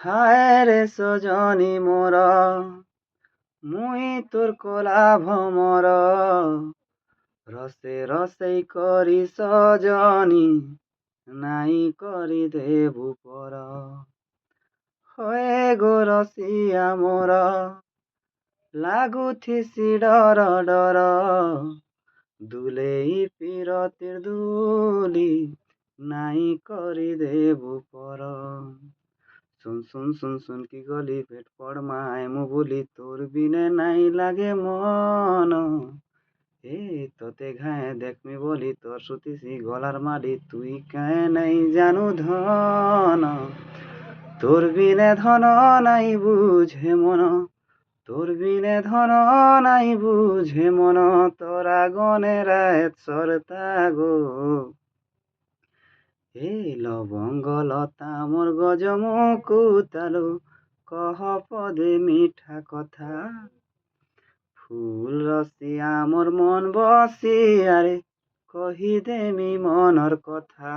হায় রে সজনী মোর, মুই তোর কলা ভমর, রসে রসেই করি সজনী, নাই করি দেবু পর। হয়ে গো রসিয়া মোর, লাগুথিসি ডর ডর, দুলেই পিরতির দুলি, নাই করি দেবু পর। শুন শুন শুন শুন কি গলি পেট পড়মায় মু বলি তোর বিনে নাই লাগে মন। তোতে ঘায়ে দেখমি বলি তোর সুতিসি গলার মালি তুই কায়ে নাই জানু ধন। তোর বিনে ধন নাই বুঝে মন, তোর বিনে ধন নাই বুঝে মন, তোরা গনের সরতা গো। লবঙ্গ লতা মোর গজমুকুতালো, কহ পদে মিঠা কথা। ফুল রসিয়া মোর মন বসিয়ারে, কহি দেমি মনর কথা।